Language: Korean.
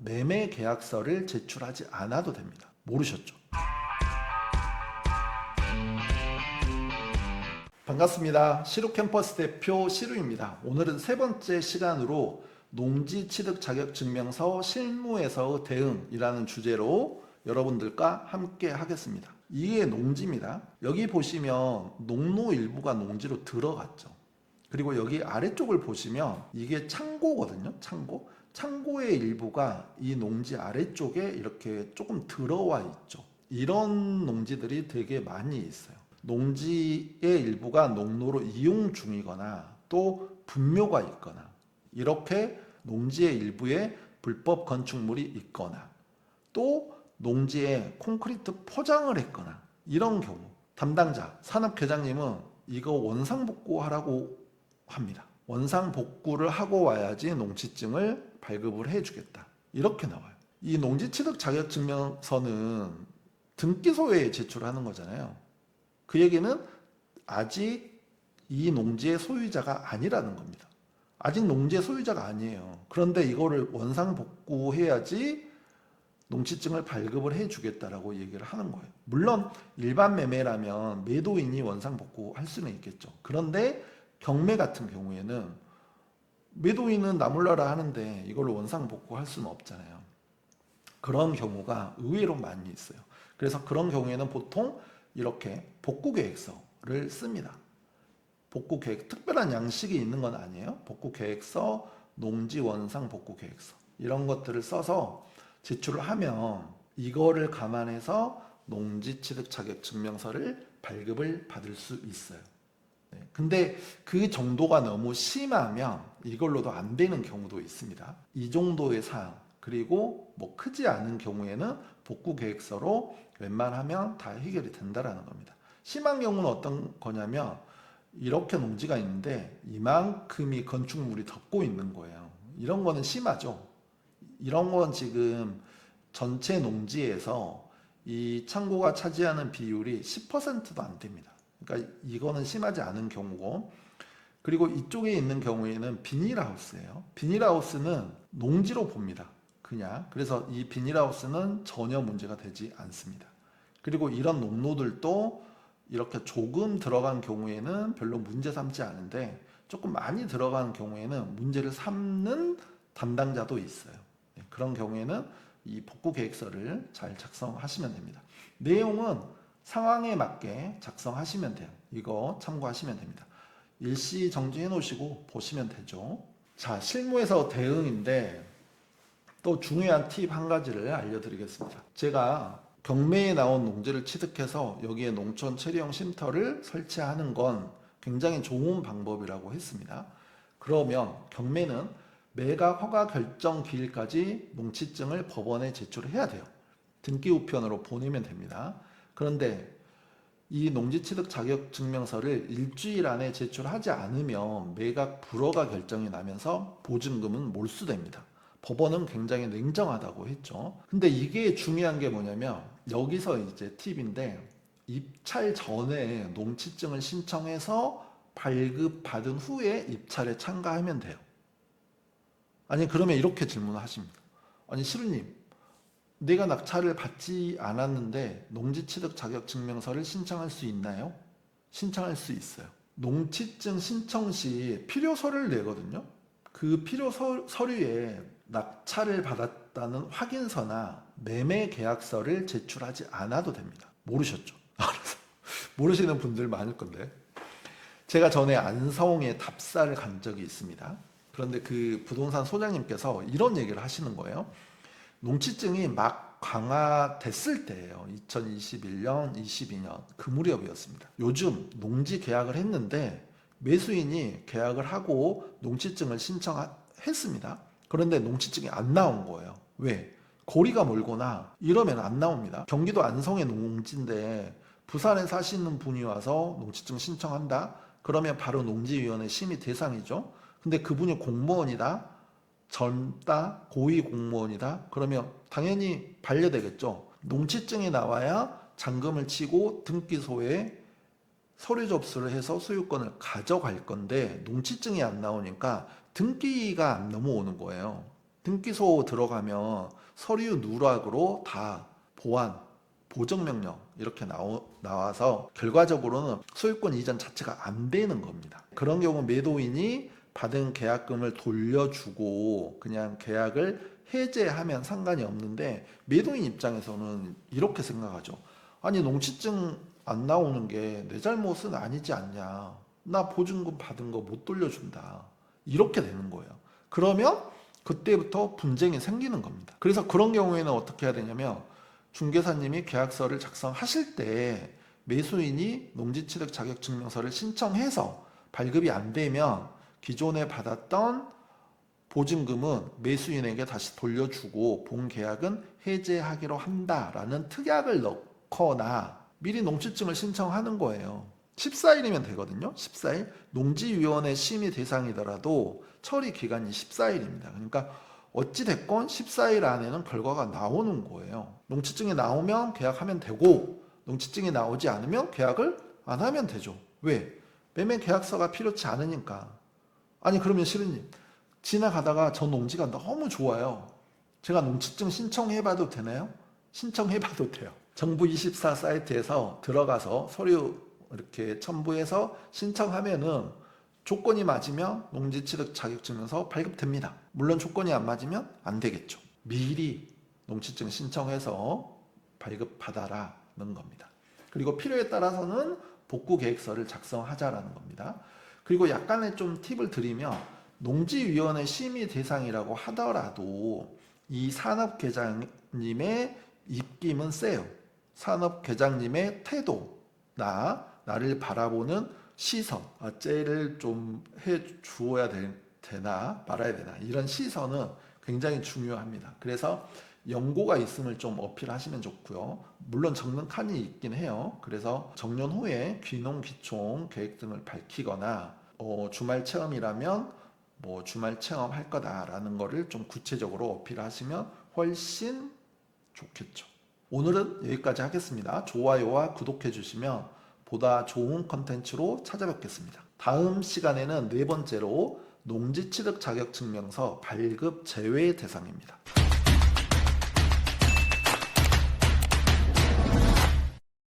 매매 계약서를 제출하지 않아도 됩니다. 모르셨죠? 반갑습니다. 시루 캠퍼스 대표 시루입니다. 오늘은 세 번째 시간으로 농지 취득 자격 증명서 실무에서 대응이라는 주제로 여러분들과 함께 하겠습니다. 이게 농지입니다. 여기 보시면 농로 일부가 농지로 들어갔죠. 그리고 여기 아래쪽을 보시면 이게 창고거든요. 창고의 일부가 이 농지 아래쪽에 이렇게 조금 들어와 있죠. 이런 농지들이 되게 많이 있어요. 농지의 일부가 농로로 이용 중이거나 또 분묘가 있거나 이렇게 농지의 일부에 불법 건축물이 있거나 또 농지에 콘크리트 포장을 했거나 이런 경우 담당자 산업계장님은 이거 원상복구하라고 합니다. 원상복구를 하고 와야지 농지증을 발급을 해주겠다. 이렇게 나와요. 이 농지취득 자격증명서는 등기소에 제출하는 거잖아요. 그 얘기는 아직 이 농지의 소유자가 아니라는 겁니다. 아직 농지의 소유자가 아니에요. 그런데 이거를 원상복구해야지 농지증을 발급을 해주겠다라고 얘기를 하는 거예요. 물론 일반 매매라면 매도인이 원상복구할 수는 있겠죠. 그런데 경매 같은 경우에는 매도인은 나몰라라 하는데 이걸 원상복구할 수는 없잖아요. 그런 경우가 의외로 많이 있어요. 그래서 그런 경우에는 보통 이렇게 복구계획서를 씁니다. 복구계획, 특별한 양식이 있는 건 아니에요. 복구계획서, 농지원상복구계획서 이런 것들을 써서 제출을 하면 이거를 감안해서 농지취득 자격증명서를 발급을 받을 수 있어요. 근데 그 정도가 너무 심하면 이걸로도 안 되는 경우도 있습니다. 이 정도의 사항 그리고 뭐 크지 않은 경우에는 복구 계획서로 웬만하면 다 해결이 된다라는 겁니다. 심한 경우는 어떤 거냐면 이렇게 농지가 있는데 이만큼이 건축물이 덮고 있는 거예요. 이런 거는 심하죠. 이런 건 지금 전체 농지에서 이 창고가 차지하는 비율이 10%도 안 됩니다. 그러니까 이거는 심하지 않은 경우고, 그리고 이쪽에 있는 경우에는 비닐하우스예요. 비닐하우스는 농지로 봅니다. 그냥. 그래서 이 비닐하우스는 전혀 문제가 되지 않습니다. 그리고 이런 농로들도 이렇게 조금 들어간 경우에는 별로 문제 삼지 않은데 조금 많이 들어간 경우에는 문제를 삼는 담당자도 있어요. 그런 경우에는 이 복구 계획서를 잘 작성하시면 됩니다. 내용은 상황에 맞게 작성하시면 돼요. 이거 참고하시면 됩니다. 일시 정지해 놓으시고 보시면 되죠. 자, 실무에서 대응인데 또 중요한 팁 한 가지를 알려드리겠습니다. 제가 경매에 나온 농지를 취득해서 여기에 농촌 체리형 쉼터를 설치하는 건 굉장히 좋은 방법이라고 했습니다. 그러면 경매는 매각 허가 결정 기일까지 농지증을 법원에 제출해야 돼요. 등기 우편으로 보내면 됩니다. 그런데 이 농지취득 자격증명서를 일주일 안에 제출하지 않으면 매각 불허가 결정이 나면서 보증금은 몰수됩니다. 법원은 굉장히 냉정하다고 했죠. 근데 이게 중요한 게 뭐냐면 여기서 이제 팁인데 입찰 전에 농지증을 신청해서 발급받은 후에 입찰에 참가하면 돼요. 아니 그러면 이렇게 질문을 하십니다. 아니 시루님, 내가 낙찰을 받지 않았는데 농지취득 자격증명서를 신청할 수 있나요? 신청할 수 있어요. 농지증 신청 시 필요서를 내거든요. 그 필요 서류에 낙찰을 받았다는 확인서나 매매 계약서를 제출하지 않아도 됩니다. 모르셨죠? 모르시는 분들 많을 건데 제가 전에 안성에 답사를 간 적이 있습니다. 그런데 그 부동산 소장님께서 이런 얘기를 하시는 거예요. 농지증이 막 강화됐을 때예요. 2021년, 22년 그 무렵이었습니다. 요즘 농지 계약을 했는데 매수인이 계약을 하고 농지증을 신청했습니다. 그런데 농지증이 안 나온 거예요. 왜? 거리가 멀거나 이러면 안 나옵니다. 경기도 안성의 농지인데 부산에 사시는 분이 와서 농지증 신청한다? 그러면 바로 농지위원회 심의 대상이죠. 근데 그분이 공무원이다, 젊다, 고위 공무원이다, 그러면 당연히 반려되겠죠. 농지증이 나와야 잔금을 치고 등기소에 서류 접수를 해서 소유권을 가져갈 건데 농지증이 안 나오니까 등기가 안 넘어오는 거예요. 등기소 들어가면 서류 누락으로 다 보완, 보정명령 이렇게 나와서 결과적으로는 소유권 이전 자체가 안 되는 겁니다. 그런 경우 매도인이 받은 계약금을 돌려주고 그냥 계약을 해제하면 상관이 없는데, 매도인 입장에서는 이렇게 생각하죠. 아니, 농취증 안 나오는 게 내 잘못은 아니지 않냐, 나 보증금 받은 거 못 돌려준다, 이렇게 되는 거예요. 그러면 그때부터 분쟁이 생기는 겁니다. 그래서 그런 경우에는 어떻게 해야 되냐면, 중개사님이 계약서를 작성하실 때 매수인이 농지취득 자격증명서를 신청해서 발급이 안 되면 기존에 받았던 보증금은 매수인에게 다시 돌려주고 본 계약은 해제하기로 한다라는 특약을 넣거나 미리 농취증을 신청하는 거예요. 14일이면 되거든요. 14일. 농지위원회 심의 대상이더라도 처리 기간이 14일입니다. 그러니까 어찌됐건 14일 안에는 결과가 나오는 거예요. 농취증이 나오면 계약하면 되고, 농취증이 나오지 않으면 계약을 안 하면 되죠. 왜? 매매 계약서가 필요치 않으니까. 아니, 그러면 시루님, 지나가다가 저 농지가 너무 좋아요. 제가 농취증 신청해봐도 되나요? 신청해봐도 돼요. 정부24 사이트에서 들어가서 서류 이렇게 첨부해서 신청하면은 조건이 맞으면 농지취득 자격증명서 발급됩니다. 물론 조건이 안 맞으면 안 되겠죠. 미리 농취증 신청해서 발급받아라는 겁니다. 그리고 필요에 따라서는 복구 계획서를 작성하자라는 겁니다. 그리고 약간의 좀 팁을 드리면, 농지위원회 심의 대상이라고 하더라도 이 산업계장님의 입김은 세요. 산업계장님의 태도나 나를 바라보는 시선, 쟤를 좀 해주어야 되나 말아야 되나, 이런 시선은 굉장히 중요합니다. 그래서 연고가 있음을 좀 어필하시면 좋고요. 물론 적는 칸이 있긴 해요. 그래서 정년 후에 귀농, 귀촌 계획 등을 밝히거나 주말 체험이라면 뭐 주말 체험할 거다라는 거를 좀 구체적으로 어필하시면 훨씬 좋겠죠. 오늘은 여기까지 하겠습니다. 좋아요와 구독해 주시면 보다 좋은 컨텐츠로 찾아뵙겠습니다. 다음 시간에는 네 번째로 농지취득 자격증명서 발급 제외 대상입니다.